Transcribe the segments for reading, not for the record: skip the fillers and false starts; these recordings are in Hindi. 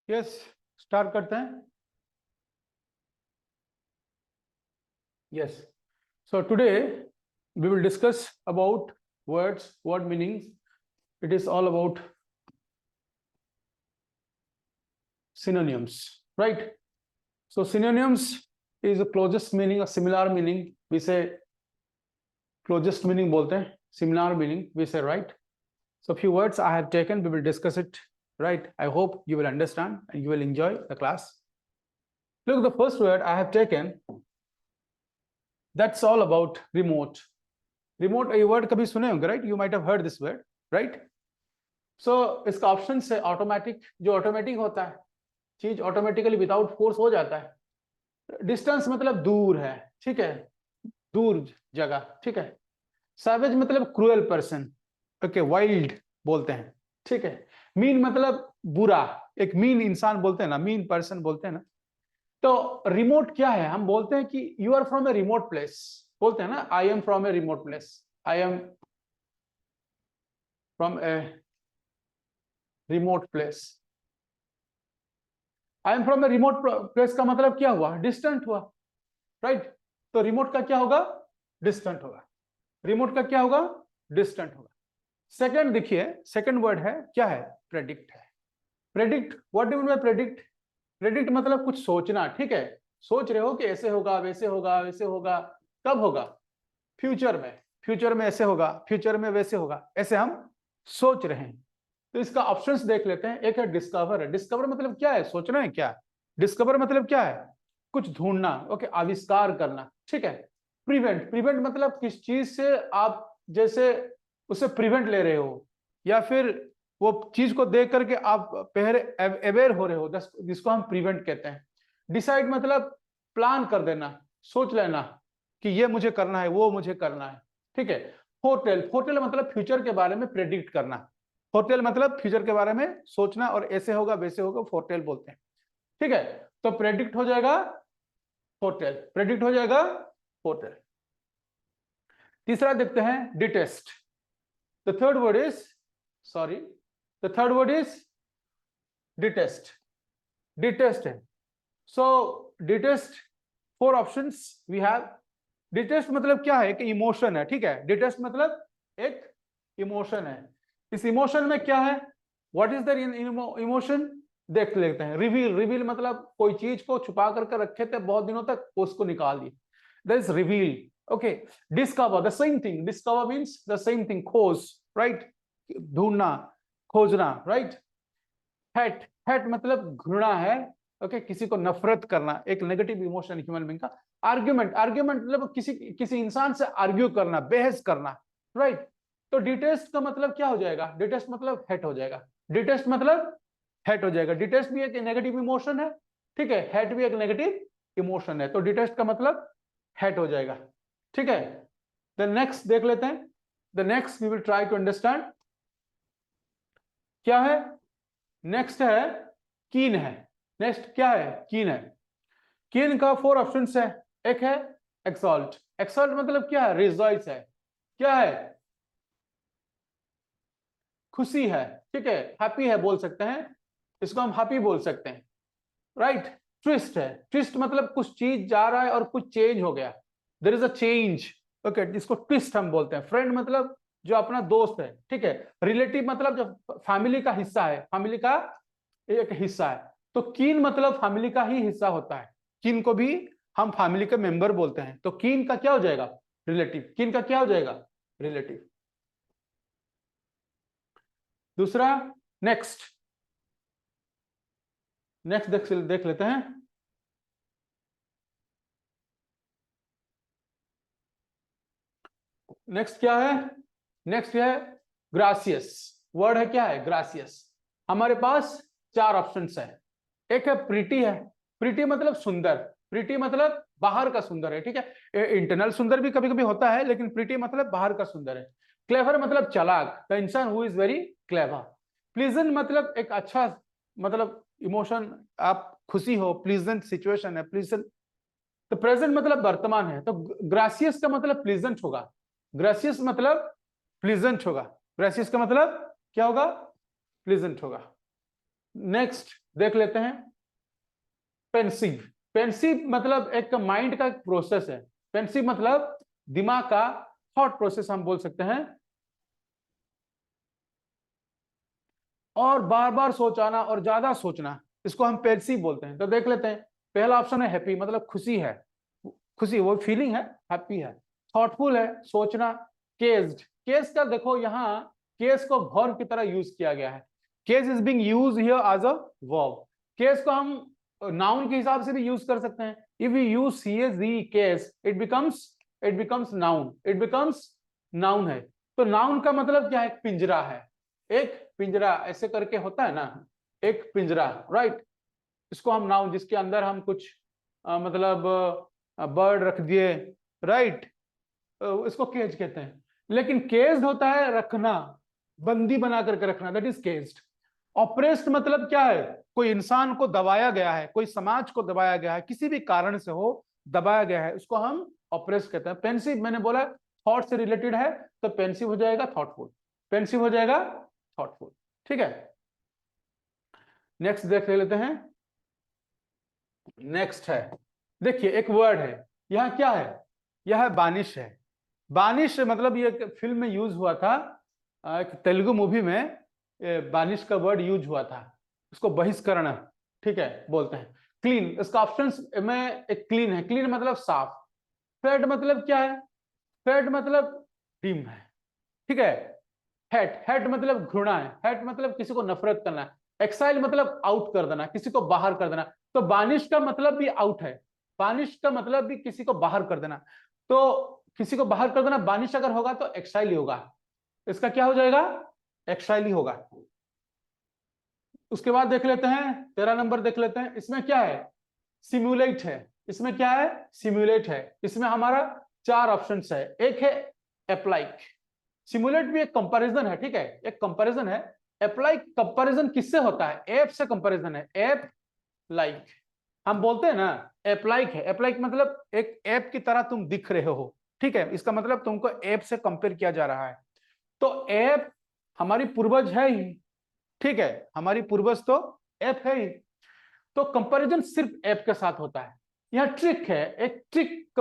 यस, स्टार्ट करते हैं. Yes. So today we will discuss about words, word meanings. It is all about synonyms, right? So synonyms is the closest meaning, a similar meaning. We say closest meaning बोलते हैं, similar meaning we say, right? So few words I have taken, we will discuss it, right? I hope you will understand and you will enjoy the class. Look, the first word I have taken, that's all about remote. Remote ये वर्ड कभी सुने होंगे, right? You might have heard this word, right? So इसका ऑप्शन है ऑटोमेटिक. जो ऑटोमेटिक होता है, चीज ऑटोमेटिकली विदाउट फोर्स हो जाता है. डिस्टेंस मतलब दूर है, ठीक है, दूर जगह, ठीक है. सैवेज मतलब क्रूएल पर्सन, ओके, वाइल्ड बोलते हैं, ठीक है. मीन मतलब बुरा, एक मीन इंसान बोलते हैं ना, मीन पर्सन बोलते हैं ना. तो रिमोट क्या है? हम बोलते हैं कि you are from a remote place, बोलते हैं ना, I am from a remote place, I am from a remote place. I am from a remote place का मतलब क्या हुआ? डिस्टेंट हुआ, राइट? तो रिमोट का क्या होगा? डिस्टेंट होगा. रिमोट का क्या होगा? डिस्टेंट होगा. सेकंड देखिए, सेकंड वर्ड है क्या है? प्रेडिक्ट है. Predict, what do you mean bye predict? Predict मतलब कुछ सोचना, ठीक है. सोच रहे हो कि ऐसे होगा, वैसे होगा, वैसे होगा. कब होगा? फ्यूचर में. फ्यूचर में ऐसे होगा, फ्यूचर में वैसे होगा, ऐसे हम सोच रहे हैं. तो इसका ऑप्शंस देख लेते हैं. एक है डिस्कवर. है डिस्कवर मतलब क्या है? सोचना है क्या? डिस्कवर मतलब क्या है? कुछ ढूंढना, ओके, आविष्कार करना, ठीक है. प्रिवेंट, प्रिवेंट मतलब किस चीज से आप जैसे उसे प्रिवेंट ले रहे हो, या फिर वो चीज को देख करके आप पहले अवेयर हो रहे हो, जिसको हम प्रिवेंट कहते हैं. डिसाइड मतलब प्लान कर देना, सोच लेना कि ये मुझे करना है, वो मुझे करना है, ठीक है. फोरटेल, फोरटेल मतलब फ्यूचर के बारे में प्रेडिक्ट करना. फोरटेल मतलब फ्यूचर के बारे में सोचना और ऐसे होगा वैसे होगा, फोरटेल बोलते हैं, ठीक है. तो प्रेडिक्ट हो जाएगा फोरटेल, प्रेडिक्ट हो जाएगा फोरटेल. तीसरा देखते हैं detest. The third word is, sorry, the third word is detest. Detest है. So detest, four options we have. Detest मतलब क्या है? कि इमोशन है, ठीक है. डिटेस्ट मतलब एक इमोशन है. इस इमोशन में क्या है? What is the emotion? देख लेते हैं. रिवील, रिवील मतलब कोई चीज को छुपा करके रखे थे बहुत दिनों तक, उसको निकाल दिए, that is reveal, okay. Discover, the same thing. Discover means the same thing, खोज, राइट, ढूंढना, खोजना, राइट. हेट, हेट मतलब घृणा है, ओके, किसी को नफरत करना, एक नेगेटिव इमोशन ह्यूमन बीइंग का. आर्ग्यूमेंट, आर्ग्यूमेंट मतलब किसी इंसान से आर्ग्यू करना, बहस करना, राइट. तो डिटेस्ट का मतलब क्या हो जाएगा? डिटेस्ट मतलब हेट हो जाएगा. डिटेस्ट मतलब हेट हो जाएगा. डिटेस्ट भी एक नेगेटिव इमोशन है, ठीक है, हेट भी एक नेगेटिव इमोशन है. तो डिटेस्ट का मतलब हेट हो जाएगा, ठीक है. द नेक्स्ट देख लेते हैं. The next we will try to understand क्या है. नेक्स्ट है कीन है. नेक्स्ट क्या है? कीन है. कीन का फोर ऑप्शंस है. एक है एक्सॉल्ट. एक्सॉल्ट मतलब क्या है? रिजॉइस है. क्या है? खुशी है, ठीक है, हैप्पी है बोल सकते हैं, इसको हम हैप्पी बोल सकते हैं, राइट. ट्विस्ट है. ट्विस्ट मतलब कुछ चीज जा रहा है और कुछ चेंज हो गया, there is a change, okay, इसको ट्विस्ट हम बोलते हैं. फ्रेंड मतलब जो अपना दोस्त है, ठीक है. रिलेटिव मतलब जो फैमिली का हिस्सा है, फैमिली का एक हिस्सा है. तो कीन मतलब फैमिली का ही हिस्सा होता है. कीन को भी हम फैमिली के मेंबर बोलते हैं. तो कीन का क्या हो जाएगा? रिलेटिव. कीन का क्या हो जाएगा? रिलेटिव. दूसरा, नेक्स्ट. नेक्स्ट देख लेते हैं. नेक्स्ट क्या है? नेक्स्ट है ग्रासियस. वर्ड है क्या है? ग्रासियस. हमारे पास चार ऑप्शंस है. एक है प्रीटी है. प्रीटी मतलब सुंदर. प्रीटी मतलब बाहर का सुंदर है, ठीक है. इंटरनल सुंदर भी कभी कभी होता है, लेकिन प्रीटी मतलब बाहर का सुंदर है. क्लेवर मतलब चालाक, द इंसान who is very clever. Pleasant मतलब एक अच्छा, मतलब इमोशन, आप खुशी हो, प्लीजेंट सिचुएशन है, प्लीजेंट. तो प्रेजेंट मतलब वर्तमान है. तो ग्रासियस का मतलब प्लीजेंट होगा. ग्रासियस मतलब प्लीजेंट होगा. ग्रासियस का मतलब क्या होगा? प्लीजेंट होगा. नेक्स्ट देख लेते हैं। पेंसिव, पेंसिव मतलब एक माइंड का एक प्रोसेस है। पेंसिव मतलब दिमाग का थॉट प्रोसेस हम बोल सकते हैं, और बार बार सोचाना और ज्यादा सोचना, इसको हम पेंसिव बोलते हैं। तो देख लेते हैं, पहला ऑप्शन है हैप्पी, मतलब खुशी है, खुशी वो फीलिंग है, हैप्पी है। थॉटफुल है, सोचना। केस्ड, केस का देखो यहाँ केस को वर्ब की तरह यूज किया गया है। Case is being used here as a verb. Case को हम नाउन के हिसाब से भी यूज कर सकते हैं। If you use C S D case, it becomes noun, it becomes noun है। तो नाउन का मतलब क्या है? पिंजरा है, एक पिंजरा ऐसे करके होता है ना, एक पिंजरा, राइट। इसको हम नाउन, जिसके अंदर हम कुछ मतलब बर्ड रख दिए, राइट, इसको केज कहते हैं। लेकिन केज्ड होता है रखना, बंदी बना करके रखना, दैट इज केज्ड। ऑप्रेस्ड मतलब क्या है? कोई इंसान को दबाया गया है, कोई समाज को दबाया गया है, किसी भी कारण से हो दबाया गया है, उसको हम ऑप्रेस्ड कहते हैं। पेंसिव मैंने बोला थॉट से रिलेटेड है, तो पेंसिव हो जाएगा थॉटफुल, पेंसिव हो जाएगा थॉटफुल। ठीक है, नेक्स्ट देख लेते हैं। नेक्स्ट है, देखिए एक वर्ड है, यह क्या है? यह बानिश है। बानिश मतलब ये फिल्म में यूज हुआ था, एक तेलुगु मूवी में बानिश का वर्ड यूज हुआ था, उसको बहिष्करण, ठीक है, बोलते हैं। क्लीन, इसका ऑप्शन में एक क्लीन है, क्लीन मतलब साफ। फेड मतलब क्या है? फेड मतलब डिम है, ठीक है। हेट, हेट मतलब घृणा है, हेट मतलब किसी को नफरत करना है। एक्साइल मतलब आउट कर देना, किसी को बाहर कर देना। तो बानिश का मतलब भी आउट है, बानिश का मतलब भी किसी को बाहर कर देना। तो किसी को बाहर कर देना, बानिश अगर होगा तो एक्साइल ही होगा, इसका क्या हो जाएगा? एक्साइल ही होगा। उसके बाद देख लेते हैं 13 नंबर, देख लेते हैं इसमें क्या है? सिम्युलेट है। इसमें क्या है? सिम्युलेट है। इसमें हमारा चार ऑप्शन है। एक है अप्लाइक, सिमुलेट भी एक कंपैरिजन है, ठीक है, एक कंपैरिजन है। अप्लाई कंपैरिजन किससे होता है? ऐप से कंपैरिजन है, ऐप लाइक। हम बोलते हैं ना ऐप लाइक है, ऐप लाइक मतलब एक ऐप की तरह तुम दिख रहे हो, ठीक है, इसका मतलब तुमको ऐप से कंपेयर किया जा रहा है। तो ऐप हमारी पूर्वज है ही, ठीक है, हमारी पूर्वज तो ऐप है ही। तो कंपैरिजन सिर्फ ऐप के साथ होता है। यह ट्रिक है, एक ट्रिक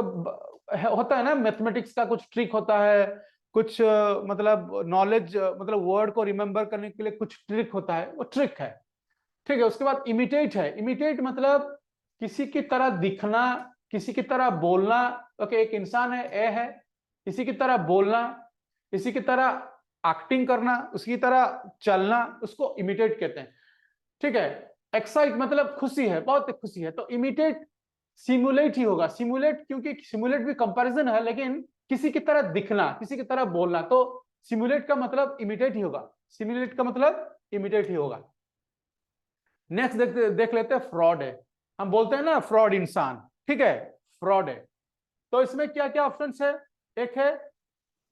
होता है ना, मैथमेटिक्स का कुछ ट्रिक होता है, कुछ मतलब नॉलेज, मतलब वर्ड को रिमेंबर करने के लिए कुछ ट्रिक होता है, वो ट्रिक है, ठीक है। उसके बाद इमिटेट है। इमिटेट मतलब किसी की तरह दिखना, किसी की तरह बोलना। ओके, एक इंसान है, ए है, किसी की तरह बोलना, किसी की तरह एक्टिंग करना, उसकी तरह चलना, उसको इमिटेट कहते हैं, ठीक है। एक्साइट मतलब खुशी है, बहुत खुशी है, तो इमिटेट सिमुलेट ही होगा। सिमुलेट क्योंकि सिमुलेट भी कंपैरिजन है, लेकिन किसी की तरह दिखना, किसी की तरह बोलना, तो सिमुलेट का मतलब इमिटेट ही होगा, सिमुलेट का मतलब इमिटेट ही होगा। नेक्स्ट देख लेते हैं, फ्रॉड है। हम बोलते हैं ना फ्रॉड इंसान, ठीक है, फ्रॉड है। तो इसमें क्या क्या ऑप्शन है? एक है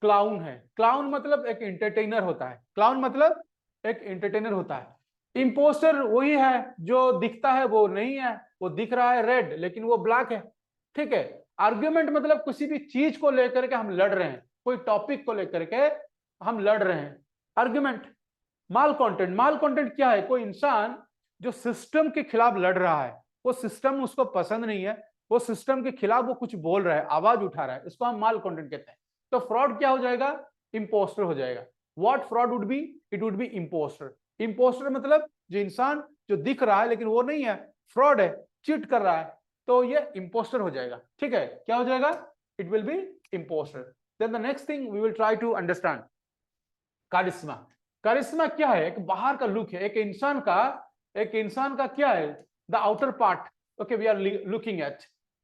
क्लाउन है, क्लाउन मतलब एक एंटरटेनर होता है, क्लाउन मतलब एक एंटरटेनर होता है। इम्पोस्टर वही है जो दिखता है वो नहीं है, वो दिख रहा है रेड लेकिन वो ब्लैक है, ठीक है। आर्ग्यूमेंट मतलब किसी भी चीज को लेकर के हम लड़ रहे हैं, कोई टॉपिक को लेकर के हम लड़ रहे हैं, आर्ग्यूमेंट। माल कंटेंट, माल कंटेंट क्या है? कोई इंसान जो सिस्टम के खिलाफ लड़ रहा है, वो सिस्टम उसको पसंद नहीं है, वो सिस्टम के खिलाफ वो कुछ बोल रहा है, आवाज उठा रहा है, इसको हम माल कंटेंट कहते हैं। तो फ्रॉड क्या हो जाएगा? इंपोस्टर हो जाएगा। What fraud would be? It would be impostor. Impostor मतलब जो इंसान जो दिख रहा है लेकिन वो नहीं है, फ्रॉड है, चीट कर रहा है, तो ये इंपोस्टर हो जाएगा, ठीक है। क्या हो जाएगा? It will be impostor. Then the next thing we will try to understand charisma. Charisma क्या है? एक बाहर का लुक है, एक इंसान का, एक इंसान का क्या है? The outer part, okay, we are looking at.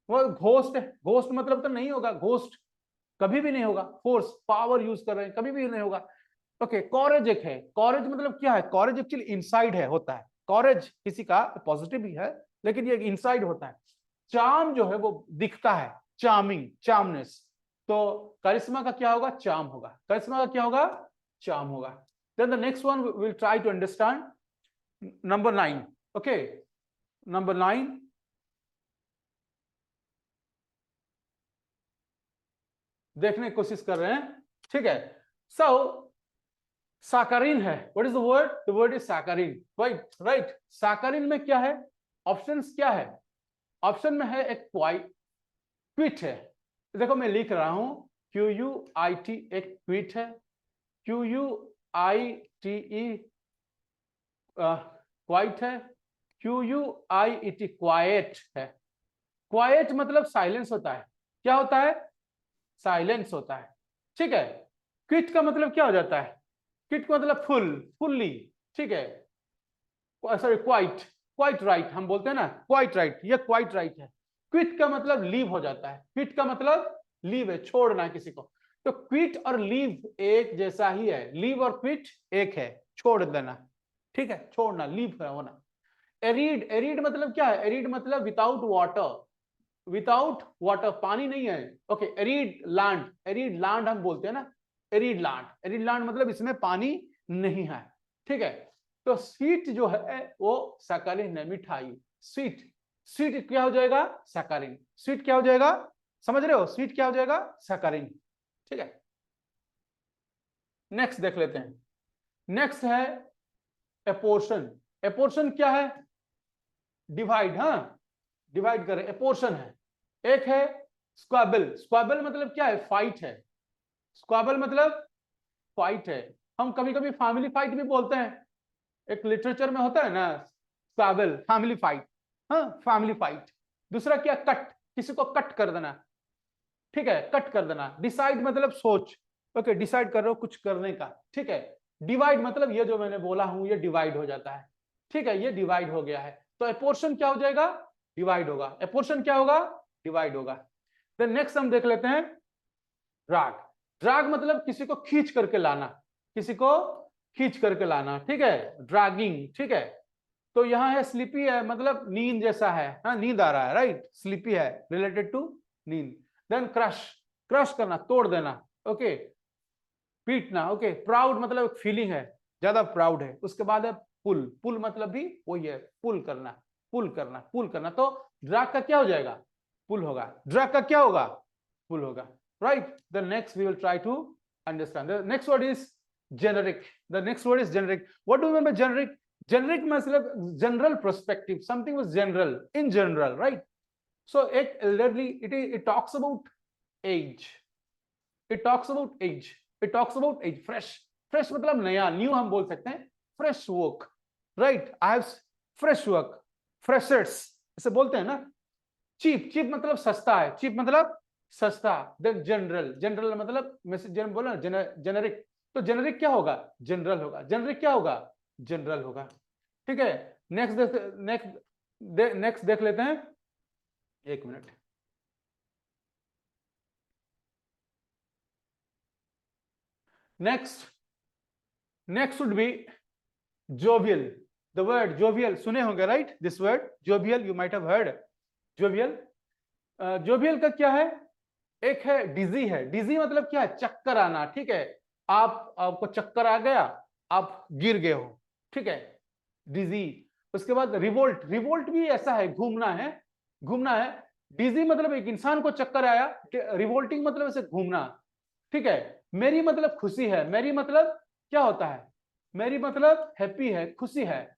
वो घोस्ट है, घोस्ट मतलब तो नहीं होगा, घोस्ट कभी भी नहीं होगा, फोर्स पावर यूज कर रहे हैं, कभी भी नहीं होगा। ओके, कॉरेज एक है, कॉरेज मतलब क्या है? कॉरेज एक्चुअली इनसाइड है, होता है, कॉरेज किसी का पॉजिटिव भी है लेकिन ये इनसाइड होता है। चार्म जो है वो दिखता है, चार्मिंग, चार्मनेस। तो करिश्मा का क्या होगा? चार्म होगा, करिश्मा का क्या होगा? चार्म होगा। Then the next one will try to understand number 9। Okay, number 9 देखने की कोशिश कर रहे हैं, ठीक है। सो साकारीन है। What is the word is saccharine, right right. Saccharine में क्या है, ऑप्शंस क्या है, ऑप्शन में है एक क्विट है, देखो मैं लिख रहा हूं QUIT, एक क्विट है, QUITE क्वाइट है, QUIET क्वाइट है। क्वाइट मतलब साइलेंस होता है, क्या होता है, साइलेंस होता है, ठीक है। क्विट का मतलब क्या हो जाता है, क्विट का मतलब फुल्ली, ठीक है, सॉरी क्वाइट, क्वाइट राइट हम बोलते हैं ना, क्वाइट राइट, ये क्वाइट राइट है। क्विट का मतलब लीव हो जाता है, क्विट का मतलब लीव है, छोड़ना किसी को। तो क्विट और लीव एक जैसा ही है, लीव और क्विट एक है, छोड़ देना, ठीक है, छोड़ना, लीव होना। एरिड, एरिड मतलब क्या है, एरिड मतलब विदाउट वाटर, विदाउट वाटर, पानी नहीं है, okay. Arid land, arid land हम बोलते हैं ना, एरिड लैंड, एरिड लैंड मतलब इसमें पानी नहीं है, ठीक है। तो स्वीट जो है वो साकारीन है, मिठाई, स्वीट, स्वीट क्या हो जाएगा, साकारीन, स्वीट क्या हो जाएगा, समझ रहे हो, स्वीट क्या हो जाएगा, साकारीन, ठीक है। नेक्स्ट देख लेते हैं, नेक्स्ट है एपोर्शन। एपोर्शन क्या है, डिवाइड, हाँ डिवाइड करें, एपोर्शन है। एक है स्क्वाबल, स्क्वाबल मतलब क्या है, फाइट है, स्क्वाबल मतलब फाइट है। हम कभी कभी फैमिली फाइट भी बोलते हैं, एक लिटरेचर में होता है ना स्क्वाबल, फैमिली फाइट, हाँ फैमिली फाइट। दूसरा क्या, कट, किसी को कट कर देना, ठीक है, कट कर देना। डिसाइड मतलब सोच, ओके, डिसाइड कर रहे हो कुछ करने का, ठीक है। डिवाइड मतलब ये जो मैंने बोला हूं ये डिवाइड हो जाता है, ठीक है, ये डिवाइड हो गया है। तो एपोर्शन क्या हो जाएगा, डिवाइड होगा, एपोर्शन क्या होगा, डिवाइड होगा। देन नेक्स्ट हम देख लेते हैं ड्रैग। ड्रैग मतलब किसी को खींच करके लाना, किसी को खींच करके लाना, ठीक है, ड्रैगिंग, ठीक है। तो यहाँ है स्लीपी है, मतलब नींद जैसा है, हाँ नींद आ रहा है, राइट, स्लीपी है, रिलेटेड टू नींद। देन क्रश, क्रश करना, तोड़ देना, ओके, पीटना, ओके। प्राउड मतलब एक फीलिंग है, ज्यादा प्राउड है। उसके बाद है पुल, पुल मतलब भी वही है, पुल करना, पुल करना, पुल करना। तो ड्रैग का क्या हो जाएगा, पुल होगा, ड्रैग का क्या होगा, पुल होगा, right. The next we will try to understand. The next word is generic, the next word is generic. What do you mean by generic, generic मतलब general perspective, something was general, in general, right. So एक elderly, it talks about age, it talks about age, it talks about age. Fresh, fresh मतलब नया, न्यू हम बोल सकते हैं, fresh work, right, I have fresh work, freshers ऐसे बोलते हैं ना। चीप, चीप मतलब सस्ता है, चीप मतलब सस्ता। देन जनरल, जनरल मतलब मैसेज बोला जेनेरिक, तो जेनेरिक क्या होगा, जनरल होगा, जेनेरिक क्या होगा, जनरल होगा, ठीक है। नेक्स्ट देख लेते हैं, एक minute. Next, next would be jovial. The word jovial सुने होंगे, right, this word jovial you might have heard, jovial। jovial का क्या है, एक है डिजी है, डिजी मतलब क्या है, चक्कर आना, ठीक है, आपको चक्कर आ गया, आप गिर गए हो, ठीक है, डिजी। उसके बाद रिवोल्ट, रिवोल्ट भी ऐसा है, घूमना है, घूमना है। डिजी मतलब एक इंसान को चक्कर आया, रिवोल्टिंग मतलब ऐसे घूमना, ठीक है। मेरी मतलब खुशी है, मेरी मतलब क्या होता है, मेरी मतलब हैप्पी है, खुशी है।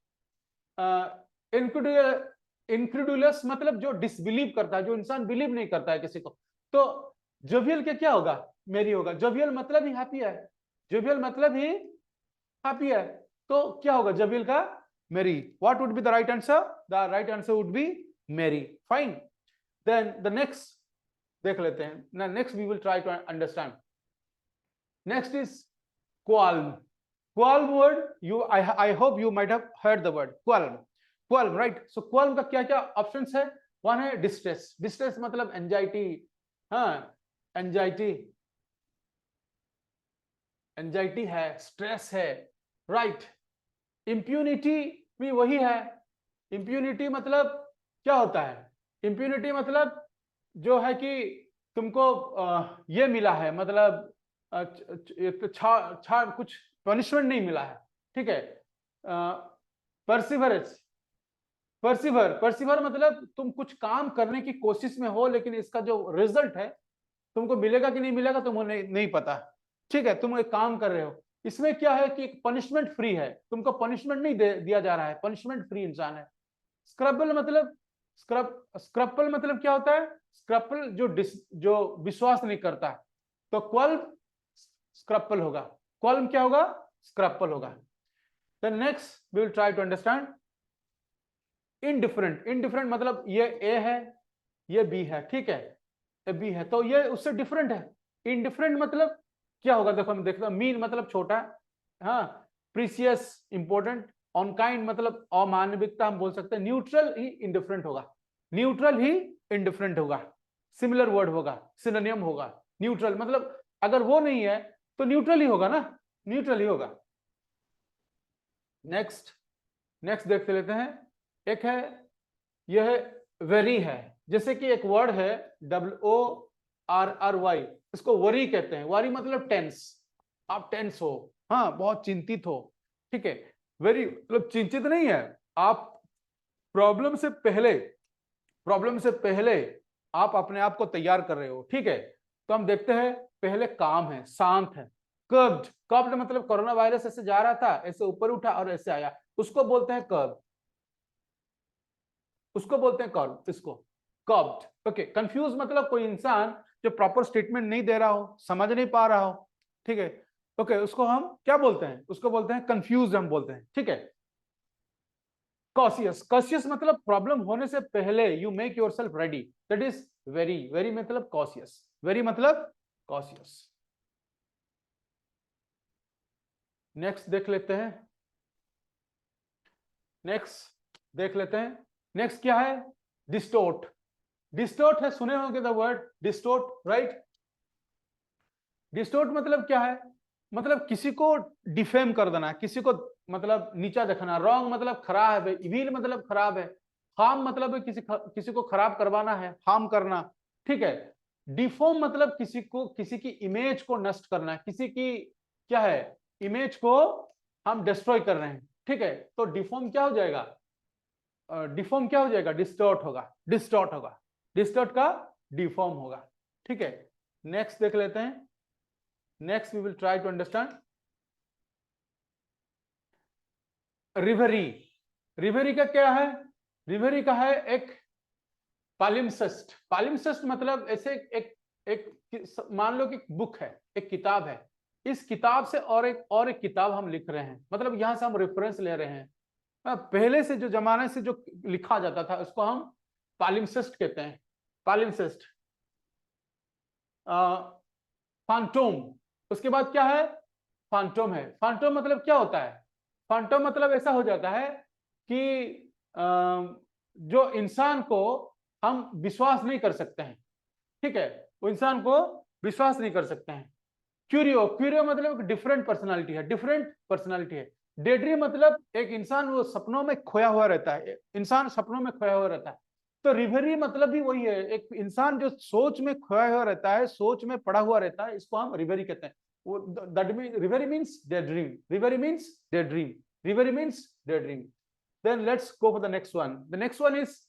इनक्रेडुलस मतलब जो डिसबिलीव करता है, जो इंसान बिलीव नहीं करता है किसी को। तो जोवियल के क्या होगा, मेरी होगा, जोवियल मतलब ही हैप्पी है, जोवियल मतलब ही हैप्पी है। तो क्या होगा जोवियल का, merry. What would be the right answer, the right answer would be merry, fine. Then the next देख लेते हैं, next we will try to understand. Next is qualm. Qualm word, I hope you might have heard the word qualm, qualm, right? So qualm का क्या क्या ऑप्शंस है, वन है डिस्ट्रेस, डिस्ट्रेस मतलब एंजाइटी, हाँ एंजाइटी, एंजाइटी है, स्ट्रेस है, राइट। इंप्यूनिटी भी वही है, इंप्यूनिटी मतलब क्या होता है, इंप्यूनिटी मतलब जो है कि तुमको ये मिला है, मतलब कुछ पनिशमेंट नहीं मिला है, ठीक है। परसिवरेंस, परसिवर, परसिवर मतलब तुम कुछ काम करने की कोशिश में हो, लेकिन इसका जो रिजल्ट है तुमको मिलेगा कि नहीं मिलेगा तुमको नहीं पता, ठीक है, तुम एक काम कर रहे हो, इसमें क्या है कि पनिशमेंट फ्री है, तुमको पनिशमेंट नहीं दिया जा रहा है, पनिशमेंट फ्री इंसान है। स्क्रपल मतलब स्क्रपल मतलब क्या होता है? स्क्रपल जो विश्वास नहीं करता, तो क्वल्म स्क्रपल होगा। क्वल्म क्या होगा? स्क्रपल होगा। Then next we will try to understand indifferent. Indifferent मतलब ये ए है, ये बी है, ठीक है, ये बी है, तो ये उससे डिफरेंट है। इनडिफरेंट मतलब क्या होगा? देखो हम देखते हैं, मीन मतलब छोटा, हाँ, प्रीसियस इंपॉर्टेंट, ऑनकाइंड मतलब अमानविकता हम बोल सकते हैं, न्यूट्रल ही इंडिफरेंट होगा, न्यूट्रल ही इंडिफरेंट होगा, सिमिलर वर्ड होगा, सिनोनिम होगा। न्यूट्रल मतलब अगर वो नहीं है तो न्यूट्रल ही होगा ना, न्यूट्रल ही होगा। नेक्स्ट नेक्स्ट देखते लेते हैं। एक है, यह वेरी है, जैसे कि एक वर्ड है WORRY, इसको वरी कहते हैं। वरी मतलब टेंस, आप टेंस हो, हाँ, बहुत चिंतित हो, ठीक है। वेरी मतलब चिंतित नहीं है आप, प्रॉब्लम से पहले, प्रॉब्लम से पहले आप अपने आप को तैयार कर रहे हो, ठीक है। तो हम देखते हैं, पहले काम है, शांत है। कर्व्ड, कर्व्ड मतलब कोरोना वायरस ऐसे जा रहा था, ऐसे ऊपर उठा और ऐसे आया, उसको बोलते हैं कर्व, उसको बोलते हैं कर्व, इसको कर्व्ड। ओके, कंफ्यूज मतलब कोई इंसान जो प्रॉपर स्टेटमेंट नहीं दे रहा हो, समझ नहीं पा रहा हो, ठीक है। ओके, उसको हम क्या बोलते हैं? उसको बोलते हैं कंफ्यूज, हम बोलते हैं, ठीक है। कॉशियस, कॉशियस मतलब प्रॉब्लम होने से पहले you make yourself ready, that is very, very मतलब कॉशियस, वेरी मतलब कॉशियस। नेक्स्ट देख लेते हैं, नेक्स्ट देख लेते हैं। नेक्स्ट क्या है? डिस्टोर्ट। डिस्टोर्ट है, सुने होंगे the word distort, right? Distort मतलब क्या है? मतलब किसी को डिफेम कर देना, किसी को मतलब नीचा दिखाना। रॉन्ग मतलब खराब है, इविल मतलब खराब है, हार्म मतलब किसी को खराब करवाना है, हार्म करना, ठीक है। डिफॉर्म मतलब किसी की इमेज को नष्ट करना, किसी की क्या है, इमेज को हम डिस्ट्रॉय कर रहे हैं, ठीक है। तो डिफॉर्म क्या हो जाएगा? डिफॉर्म क्या हो जाएगा? डिस्टॉर्ट होगा, डिस्टॉर्ट होगा, डिस्टॉर्ट का डिफॉर्म होगा, ठीक है। नेक्स्ट देख लेते हैं। Next we will try to understand reverie. Reverie का क्या है? रिवरी का है एक पालिम्सेस्ट। पालिम्सेस्ट मतलब ऐसे एक मान लो कि बुक है, एक किताब है, इस किताब से और एक किताब हम लिख रहे हैं, मतलब यहां से हम रेफरेंस ले रहे हैं। पहले से जो जमाने से जो लिखा जाता था उसको हम पालिम्सेस्ट कहते हैं, पालिम्सेस्ट। फैंटोम, उसके बाद क्या है? फैंटोम है। फैंटोम मतलब क्या होता है? फैंटोम मतलब ऐसा हो जाता है कि जो इंसान को हम विश्वास नहीं कर सकते हैं, ठीक है, वो इंसान को विश्वास नहीं कर सकते हैं। क्यूरियो, क्यूरियो मतलब डिफरेंट पर्सनालिटी है, डिफरेंट पर्सनालिटी है। डेड्री मतलब एक इंसान वो सपनों में खोया हुआ रहता है, इंसान सपनों में खोया हुआ रहता है। तो रिवरी मतलब भी वही है, एक इंसान जो सोच में खोया हुआ रहता है, सोच में पड़ा हुआ रहता है, इसको हम रिवरी कहते हैं। वो that mean reverie means day dream, reverie means day dream, reverie means day dream. Then let's go for the next one. The next one is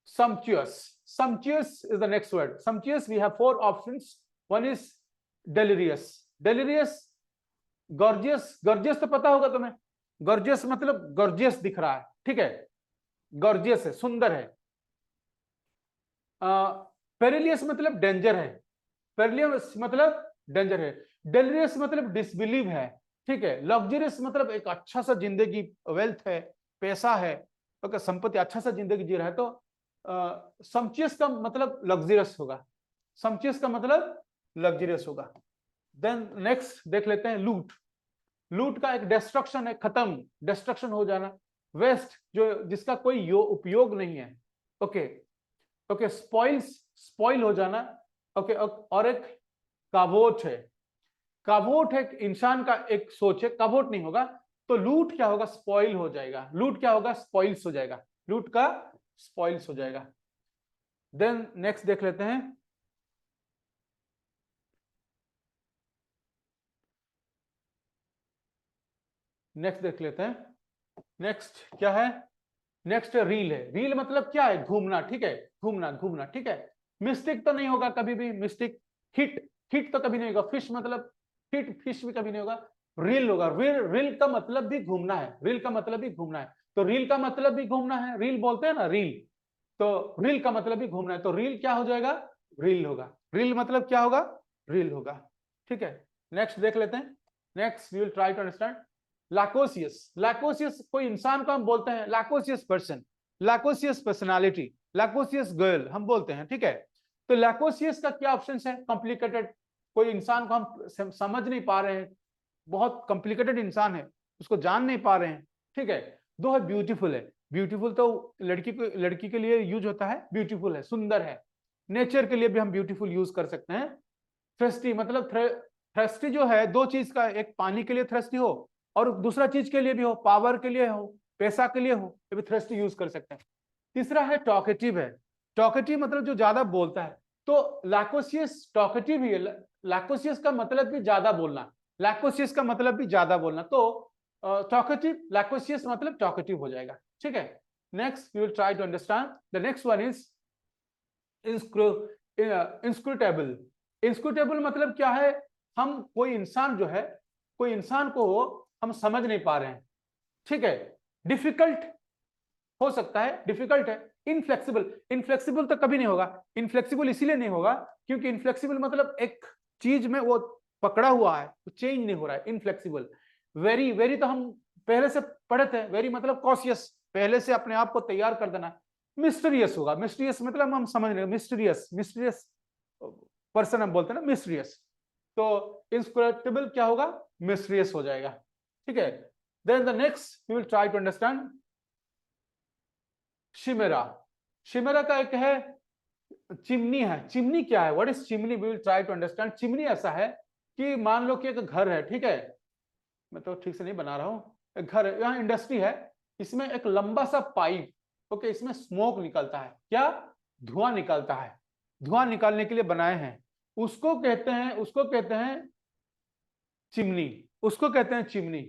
sumptuous. Sumptuous is the next word. Sumptuous, we have four options. One is delirious. Delirious, gorgeous. Gorgeous तो पता होगा तुम्हें, gorgeous मतलब gorgeous दिख रहा है, ठीक है, gorgeous है, सुंदर है। पेरिलियस मतलब डेंजर है, पेरिलियस मतलब डेंजर है। डेलिरियस मतलब डिसबिलीव है, ठीक है। लग्जरियस मतलब एक अच्छा सा जिंदगी, वेल्थ है, पैसा है, ओके, संपत्ति, अच्छा सा जिंदगी जी रहा है। तो समचियस का मतलब लग्जरियस होगा, समचियस का मतलब लग्जरियस होगा। देन नेक्स्ट देख लेते हैं लूट। लूट का एक डिस्ट्रक्शन है, खत्म, डिस्ट्रक्शन हो जाना। वेस्ट, जो जिसका कोई उपयोग नहीं है, ओके ओके। स्पॉइल्स, स्पॉइल हो जाना, ओके। और एक कावोट है, कावोट है इंसान का एक सोच है, कावोट नहीं होगा। तो लूट क्या होगा? स्पॉइल हो जाएगा, लूट क्या होगा? स्पॉइल्स हो जाएगा, लूट का स्पॉइल्स हो जाएगा। देन नेक्स्ट देख लेते हैं। नेक्स्ट देख लेते हैं। नेक्स्ट क्या है? नेक्स्ट रील है। रील मतलब क्या है? घूमना, ठीक है, घूमना, घूमना, ठीक है। मिस्टेक तो नहीं होगा कभी भी, मिस्टेक। हिट, हिट तो कभी नहीं होगा। फिश मतलब फिश भी कभी नहीं होगा, रील होगा। रील का मतलब भी घूमना है, रील का मतलब भी घूमना है, तो रील का मतलब भी घूमना है, रील बोलते हैं ना रील, तो रील का मतलब भी घूमना है, तो रील क्या हो जाएगा, रील होगा। रील मतलब क्या होगा, रील होगा। ठीक है, नेक्स्ट देख लेते हैं। Next we will try to understand lascivious. Lascivious कोई इंसान को हम बोलते हैं lascivious person, lascivious personality, lascivious girl हम बोलते हैं। ठीक है, तो लैकोसियस का क्या ऑप्शन है, कॉम्प्लिकेटेड, कोई इंसान को हम समझ नहीं पा रहे हैं, बहुत कॉम्प्लिकेटेड इंसान है, उसको जान नहीं पा रहे हैं। ठीक है, दो है ब्यूटीफुल है, ब्यूटीफुल तो लड़की के लिए यूज होता है, ब्यूटीफुल है, सुंदर है। नेचर के लिए भी हम ब्यूटीफुल यूज कर सकते हैं। थ्रस्टी मतलब थ्रस्टी जो है दो चीज का, एक पानी के लिए थ्रस्टी हो और दूसरा चीज के लिए भी हो, पावर के लिए हो, पैसा के लिए हो, तो भी थ्रस्टी यूज कर सकते हैं। तीसरा है टॉकेटिव है, टॉकेटिव मतलब जो ज्यादा बोलता है, तो लैकोसियस टॉकेटिव ही है। लैकोसियस का मतलब भी ज्यादा बोलना, लैकोसियस का मतलब भी ज्यादा बोलना, तो टॉकेटिव लैकोसियस मतलब टॉकेटिव हो जाएगा। ठीक है, next we will try to understand the next one is inscrutable. Inscrutable मतलब क्या है, हम कोई इंसान जो है, कोई इंसान को हम समझ नहीं पा रहे हैं। ठीक है, डिफिकल्ट हो सकता है, डिफिकल्ट है। इनफ्लेक्सिबल, इनफ्लेक्सिबल तो कभी नहीं होगा, इनफ्लेक्सिबल इसीलिए नहीं होगा क्योंकि इनफ्लेक्सिबल मतलब एक चीज में वो पकड़ा हुआ है, तो चेंज नहीं हो रहा है, इनफ्लेक्सिबल। वेरी, वेरी तो हम पहले से पढ़े थे, वेरी मतलब कॉशियस, पहले से अपने आप को तैयार कर देना। मिस्टीरियस होगा, मिस्टीरियस मतलब हम समझ रहे, मिस्टीरियस, मिस्टीरियस पर्सन हम बोलते हैं ना, मिस्टीरियस, तो इनस्क्रूटेबल क्या होगा, मिस्टीरियस हो जाएगा। ठीक है, then the next we will try to understand chimera. Chimera का एक है चिमनी है। चिमनी क्या है, what is chimney, we will try to understand. Chimney ऐसा है कि मान लो कि एक घर है, ठीक है, मैं तो ठीक से नहीं बना रहा हूं, एक घर है, यहाँ इंडस्ट्री है, इसमें एक लंबा सा पाइप, ओके, इसमें स्मोक निकलता है, क्या, धुआं निकलता है, धुआं निकालने के लिए बनाए हैं, उसको कहते हैं, उसको कहते हैं चिमनी, उसको कहते हैं चिमनी।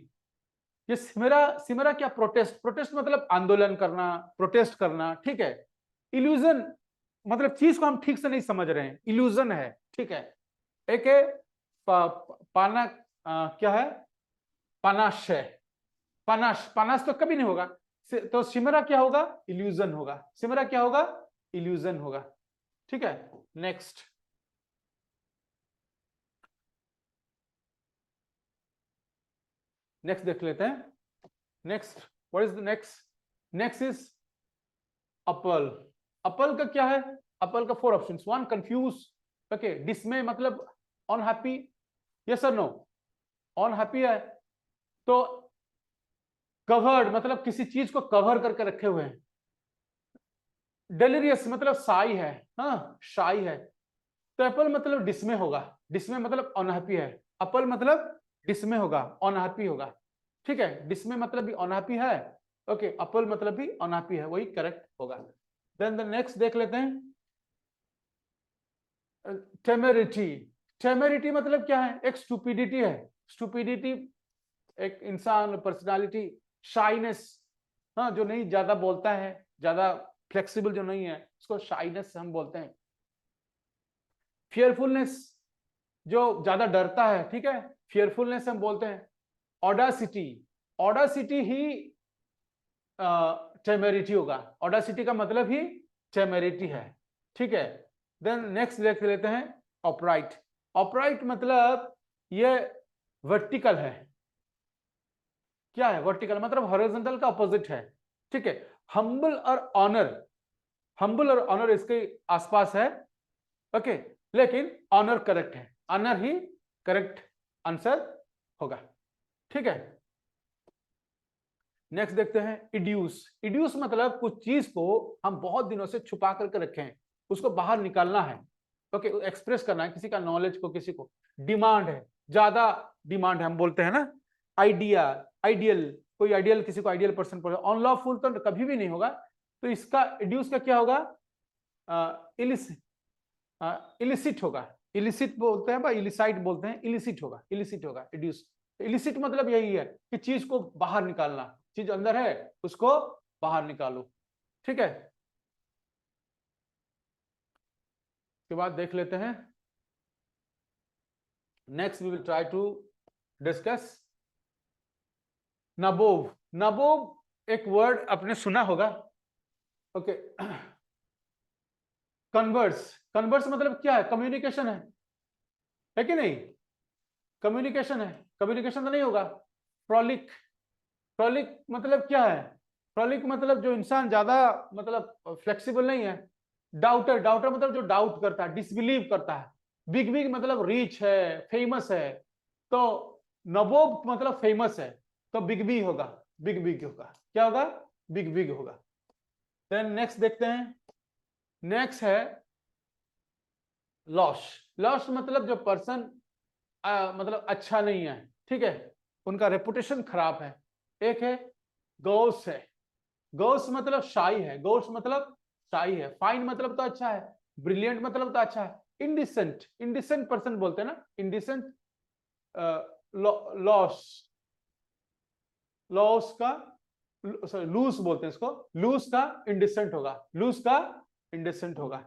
ये सिमरा, सिमरा क्या, प्रोटेस्ट, प्रोटेस्ट मतलब आंदोलन करना, प्रोटेस्ट करना। ठीक है, इल्यूजन मतलब चीज को हम ठीक से नहीं समझ रहे हैं, इल्यूजन है। ठीक है, एक है पाना, क्या है, पनाश है, पनाश, पनाश तो कभी नहीं होगा, तो सिमरा क्या होगा, इल्यूजन होगा, सिमरा क्या होगा, इल्यूजन होगा। ठीक है, नेक्स्ट नेक्स्ट देख लेते हैं। Next, what is the next, next is upper. Upper का क्या है, अपल का four options, one confuse, okay, डिसमे मतलब अनहैप्पी, यस और नो, अनहैप्पी है, तो कवर्ड मतलब किसी चीज को कवर करके रखे हुए हैं, डेलिरियस मतलब शाई है, हाँ शाई है, तो एप्पल मतलब डिसमे होगा, डिसमे मतलब अनहैप्पी है, अपल मतलब डिसमे होगा, अनहैप्पी होगा। ठीक है, डिसमे मतलब भी अनहैप्पी है, ओके, अपल मतलब भी अनहैप्पी है, वही करेक्ट होगा। देन द नेक्स्ट देख लेते हैं, टेमेरिटी। टेमेरिटी मतलब क्या है, एक स्टूपिडिटी है, स्टूपिडिटी एक इंसान, पर्सनालिटी, शाइनेस, हाँ जो नहीं ज्यादा बोलता है, ज्यादा फ्लेक्सिबल जो नहीं है, उसको शाइनेस हम बोलते हैं। फियरफुलनेस, जो ज्यादा डरता है, ठीक है, फियरफुलनेस हम बोलते हैं। ऑडासिटी, ऑडासिटी ही टेमेरिटी होगा, ऑडासिटी का मतलब ही टेमेरिटी है। ठीक है, देन नेक्स्ट देख लेते हैं ऑपराइट। ऑपराइट मतलब ये वर्टिकल है, क्या है, वर्टिकल मतलब हॉरिजॉन्टल का अपोजिट है। ठीक है, हम्बल और ऑनर, हम्बल और ऑनर इसके आसपास है, ओके, लेकिन ऑनर करेक्ट है, ऑनर ही करेक्ट आंसर होगा। ठीक है, नेक्स्ट देखते हैं इड्यूस। इड्यूस मतलब कुछ चीज को हम बहुत दिनों से छुपा करके रखे हैं, उसको बाहर निकालना है, ओके, एक्सप्रेस करना है किसी का नॉलेज को, किसी को डिमांड है, ज्यादा डिमांड है, हम बोलते हैं ना आइडिया, आइडियल, कोई आइडियल, किसी को आइडियल पर्सन पर, अनलॉफुल तो कभी भी नहीं होगा, तो इसका इड्यूस का क्या होगा, इलिसिट होगा, इलिसिट बोलते हैं, इलिसाइट बोलते हैं, इलिसिट होगा, इलिसिट होगा इड्यूस। इलिसिट मतलब यही है कि चीज को बाहर निकालना, चीज अंदर है उसको बाहर निकालो। ठीक है, उसके बाद देख लेते हैं next we will try to discuss nabob. Nabob एक वर्ड आपने सुना होगा। Okay, converse. कन्वर्स मतलब क्या है? कम्युनिकेशन है कि नहीं? कम्युनिकेशन है। कम्युनिकेशन तो नहीं होगा। प्रोलिक। प्रोलिक मतलब क्या है? प्रोलिक मतलब जो इंसान ज्यादा मतलब फ्लेक्सिबल नहीं है। डाउटर। डाउटर मतलब जो डाउट करता है, डिसबिलीव करता है। बिग बिग मतलब रीच है, फेमस है। तो नबोब मतलब फेमस है, तो बिग बी होगा। बिग बिग होगा। क्या होगा? बिग बिग होगा। देन नेक्स्ट देखते हैं। नेक्स्ट है लॉस। लॉस मतलब जो पर्सन मतलब अच्छा नहीं है, ठीक है, उनका रेपुटेशन खराब है। एक है गौस है। गौस मतलब शाई है। गौस मतलब शाई है। फाइन मतलब तो अच्छा है। ब्रिलियंट मतलब तो अच्छा है। इंडिसेंट। इंडिसेंट पर्सन बोलते हैं ना, इंडिसेंट। लॉस। लॉस का सॉरी लूज बोलते हैं इसको। लूज का इंडिसेंट होगा। लूज का इंडिसेंट होगा।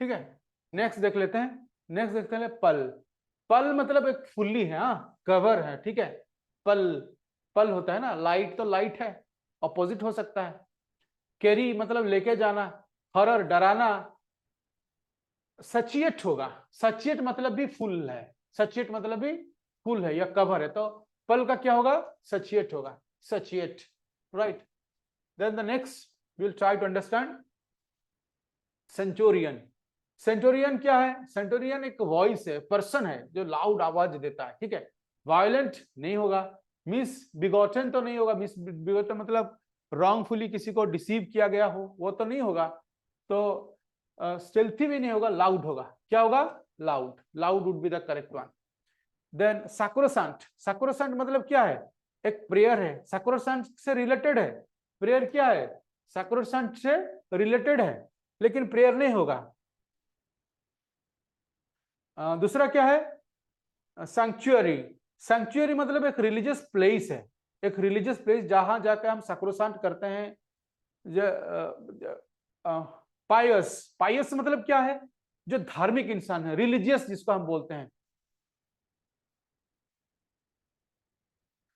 ठीक है, नेक्स्ट देख लेते हैं। नेक्स्ट देखते हैं पल। पल मतलब एक फुल्ली है, हाँ, कवर है, ठीक है। पल। पल होता है ना, लाइट तो लाइट है, अपोजिट हो सकता है। कैरी मतलब लेके जाना। हॉरर डराना। सचिएट होगा। सचिएट मतलब भी फुल है। सचिएट मतलब भी फुल है या कवर है, तो पल का क्या होगा? सचिएट होगा। Satiate, right. Then the next will try to understand centurion. Centurion क्या है? सेंचुरियन एक वॉइस है, पर्सन है जो लाउड आवाज देता है, ठीक है। वायलेंट नहीं होगा। मिस बिगॉटन तो नहीं होगा। मिस बिगॉटन मतलब रॉन्गफुली किसी को डिसीव किया गया हो, वो तो नहीं होगा। तो स्टेल्थी भी नहीं होगा, लाउड होगा। क्या होगा? Loud. Loud would be the correct one. Then sacrosanct. Sacrosanct मतलब क्या है? एक प्रेयर है, सैक्रोसेंट से रिलेटेड है। प्रेयर क्या है? सैक्रोसेंट से रिलेटेड है, लेकिन प्रेयर नहीं होगा। दूसरा क्या है? सैंक्चुअरी। सैंक्चुअरी मतलब एक रिलीजियस प्लेस है। एक रिलीजियस प्लेस जहां जाकर हम सैक्रोसेंट करते हैं। पायस। पायस मतलब क्या है? जो धार्मिक इंसान है, रिलीजियस जिसको हम बोलते हैं।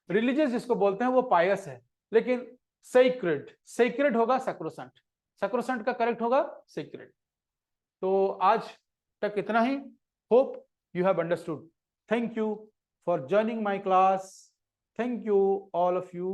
रिलीजियस जिसको बोलते हैं वो पायस है, लेकिन सेक्रेड। सेक्रेड होगा सैक्रोसेंट। सैक्रोसेंट का करेक्ट होगा सेक्रेड। तो आज तक इतना ही। Hope you have understood. Thank you for joining my class. Thank you all of you.